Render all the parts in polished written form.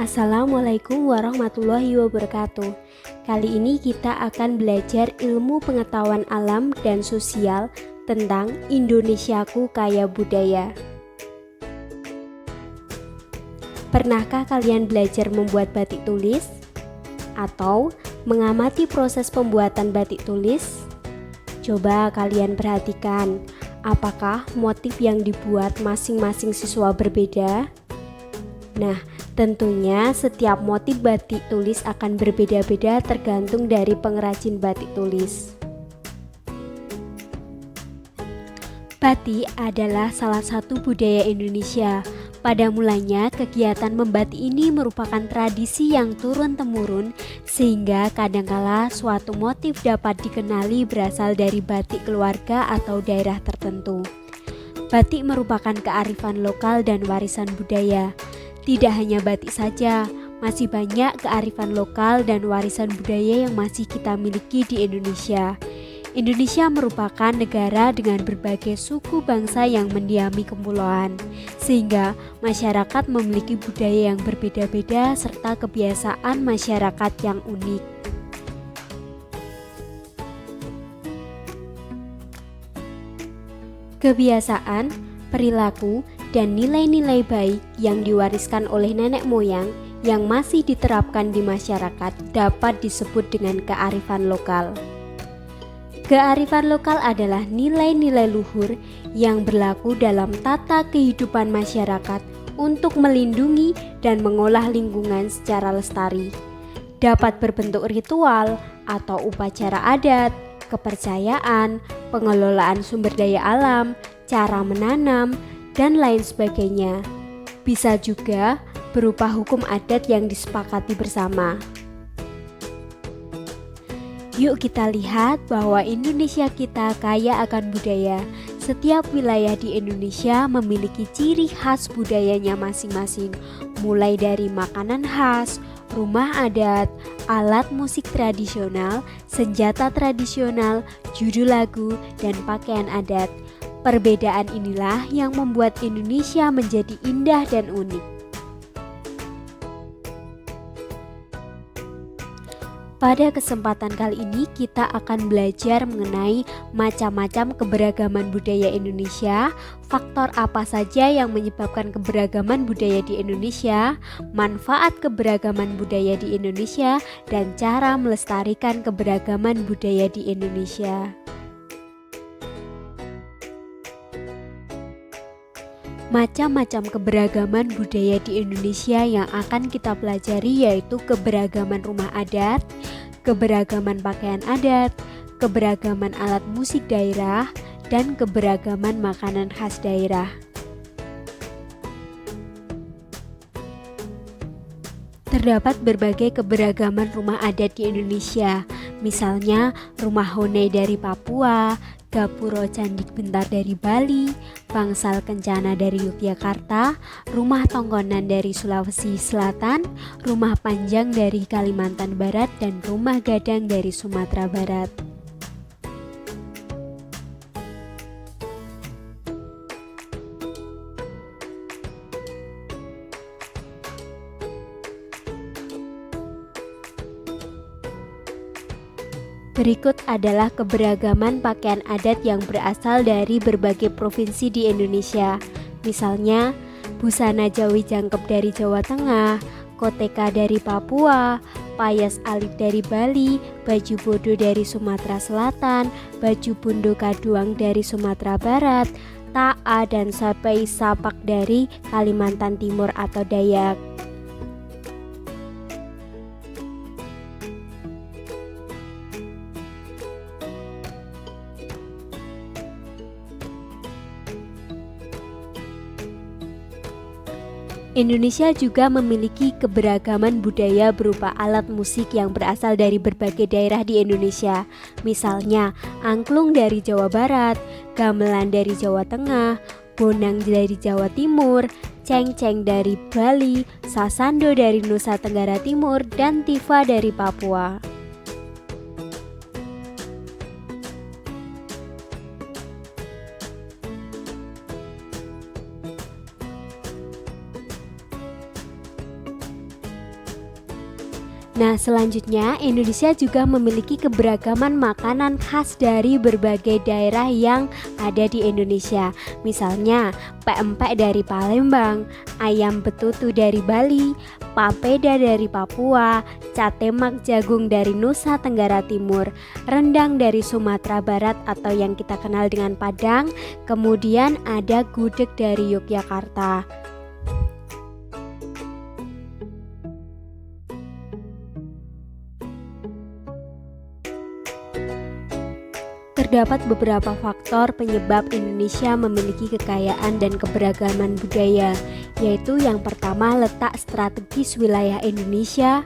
Assalamualaikum warahmatullahi wabarakatuh. Kali ini kita akan belajar ilmu pengetahuan alam dan sosial tentang Indonesiaku Kaya Budaya. Pernahkah kalian belajar membuat batik tulis? Atau mengamati proses pembuatan batik tulis? Coba kalian perhatikan, apakah motif yang dibuat masing-masing siswa berbeda? Nah, tentunya setiap motif batik tulis akan berbeda-beda tergantung dari pengrajin batik tulis. Batik adalah salah satu budaya Indonesia. Pada mulanya, kegiatan membatik ini merupakan tradisi yang turun-temurun, sehingga kadangkala suatu motif dapat dikenali berasal dari batik keluarga atau daerah tertentu. Batik merupakan kearifan lokal dan warisan budaya. Tidak hanya batik saja, masih banyak kearifan lokal dan warisan budaya yang masih kita miliki di Indonesia. Indonesia merupakan negara dengan berbagai suku bangsa yang mendiami kepulauan, sehingga masyarakat memiliki budaya yang berbeda-beda serta kebiasaan masyarakat yang unik. Kebiasaan, perilaku, dan nilai-nilai baik yang diwariskan oleh nenek moyang yang masih diterapkan di masyarakat dapat disebut dengan kearifan lokal. Kearifan lokal adalah nilai-nilai luhur yang berlaku dalam tata kehidupan masyarakat untuk melindungi dan mengolah lingkungan secara lestari. Dapat berbentuk ritual atau upacara adat, kepercayaan, pengelolaan sumber daya alam, cara menanam, dan lain sebagainya. Bisa juga berupa hukum adat yang disepakati bersama. Yuk kita lihat bahwa Indonesia kita kaya akan budaya. Setiap wilayah di Indonesia memiliki ciri khas budayanya masing-masing, mulai dari makanan khas, rumah adat, alat musik tradisional, senjata tradisional, judul lagu, dan pakaian adat. Perbedaan inilah yang membuat Indonesia menjadi indah dan unik. Pada kesempatan kali ini kita akan belajar mengenai macam-macam keberagaman budaya Indonesia, faktor apa saja yang menyebabkan keberagaman budaya di Indonesia, manfaat keberagaman budaya di Indonesia, dan cara melestarikan keberagaman budaya di Indonesia. Macam-macam keberagaman budaya di Indonesia yang akan kita pelajari yaitu keberagaman rumah adat, keberagaman pakaian adat, keberagaman alat musik daerah, dan keberagaman makanan khas daerah. Terdapat berbagai keberagaman rumah adat di Indonesia, misalnya rumah Honai dari Papua, Gapuro Candik Bentar dari Bali, Bangsal Kencana dari Yogyakarta, Rumah Tongkonan dari Sulawesi Selatan, Rumah Panjang dari Kalimantan Barat, dan Rumah Gadang dari Sumatera Barat. Berikut adalah keberagaman pakaian adat yang berasal dari berbagai provinsi di Indonesia. Misalnya, busana Jawi Jangkep dari Jawa Tengah, koteka dari Papua, payas alit dari Bali, baju bodo dari Sumatera Selatan, baju bundo kaduang dari Sumatera Barat, ta'a dan sapai sapak dari Kalimantan Timur atau Dayak. Indonesia juga memiliki keberagaman budaya berupa alat musik yang berasal dari berbagai daerah di Indonesia. Misalnya, angklung dari Jawa Barat, gamelan dari Jawa Tengah, bonang dari Jawa Timur, cengceng dari Bali, sasando dari Nusa Tenggara Timur, dan tifa dari Papua. Nah, selanjutnya Indonesia juga memiliki keberagaman makanan khas dari berbagai daerah yang ada di Indonesia. Misalnya, pempek dari Palembang, ayam betutu dari Bali, papeda dari Papua, cate mak jagung dari Nusa Tenggara Timur, rendang dari Sumatera Barat atau yang kita kenal dengan Padang, kemudian ada gudeg dari Yogyakarta. Terdapat beberapa faktor penyebab Indonesia memiliki kekayaan dan keberagaman budaya, yaitu yang pertama letak strategis wilayah Indonesia,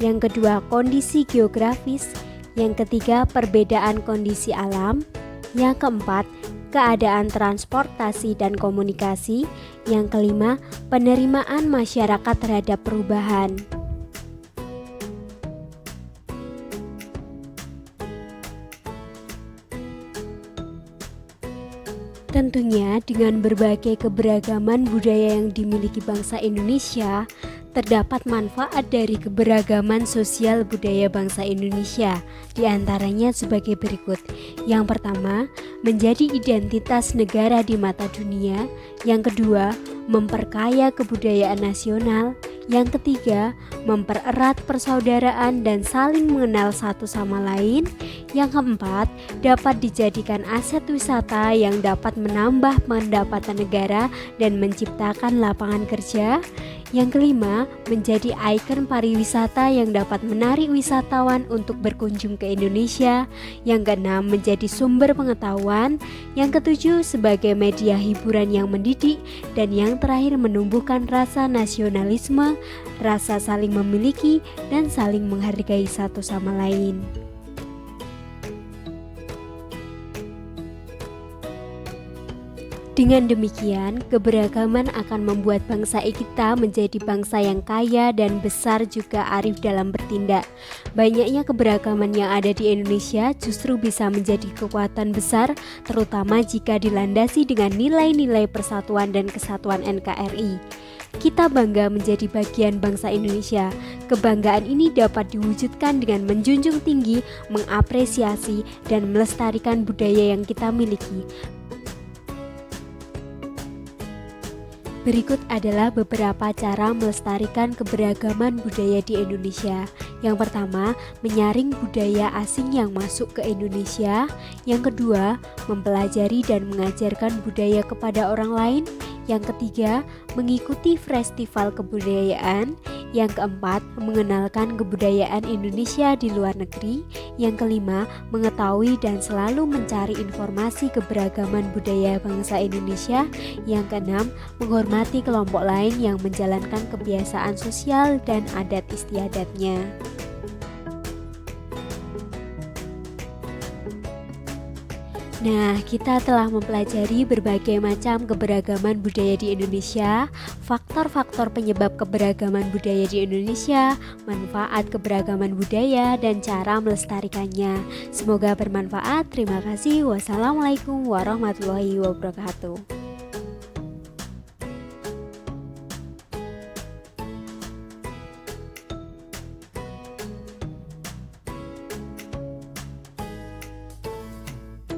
yang kedua kondisi geografis, yang ketiga perbedaan kondisi alam, yang keempat keadaan transportasi dan komunikasi, yang kelima penerimaan masyarakat terhadap perubahan. Tentunya dengan berbagai keberagaman budaya yang dimiliki bangsa Indonesia, terdapat manfaat dari keberagaman sosial budaya bangsa Indonesia, di antaranya sebagai berikut. Yang pertama, menjadi identitas negara di mata dunia. Yang kedua, memperkaya kebudayaan nasional. Yang ketiga, mempererat persaudaraan dan saling mengenal satu sama lain. Yang keempat, dapat dijadikan aset wisata yang dapat menambah pendapatan negara dan menciptakan lapangan kerja. Yang kelima, menjadi ikon pariwisata yang dapat menarik wisatawan untuk berkunjung ke Indonesia. Yang keenam, menjadi sumber pengetahuan. Yang ketujuh, sebagai media hiburan yang mendidik. Dan yang terakhir, menumbuhkan rasa nasionalisme, rasa saling memiliki, dan saling menghargai satu sama lain. Dengan demikian, keberagaman akan membuat bangsa kita menjadi bangsa yang kaya dan besar juga arif dalam bertindak. Banyaknya keberagaman yang ada di Indonesia justru bisa menjadi kekuatan besar, terutama jika dilandasi dengan nilai-nilai persatuan dan kesatuan NKRI. Kita bangga menjadi bagian bangsa Indonesia. Kebanggaan ini dapat diwujudkan dengan menjunjung tinggi, mengapresiasi, dan melestarikan budaya yang kita miliki. Berikut adalah beberapa cara melestarikan keberagaman budaya di Indonesia. Yang pertama, menyaring budaya asing yang masuk ke Indonesia. Yang kedua, mempelajari dan mengajarkan budaya kepada orang lain. Yang ketiga, mengikuti festival kebudayaan. Yang keempat, mengenalkan kebudayaan Indonesia di luar negeri. Yang kelima, mengetahui dan selalu mencari informasi keberagaman budaya bangsa Indonesia. Yang keenam, menghormati kelompok lain yang menjalankan kebiasaan sosial dan adat istiadatnya. Nah, kita telah mempelajari berbagai macam keberagaman budaya di Indonesia, faktor-faktor penyebab keberagaman budaya di Indonesia, manfaat keberagaman budaya, dan cara melestarikannya. Semoga bermanfaat. Terima kasih. Wassalamualaikum warahmatullahi wabarakatuh.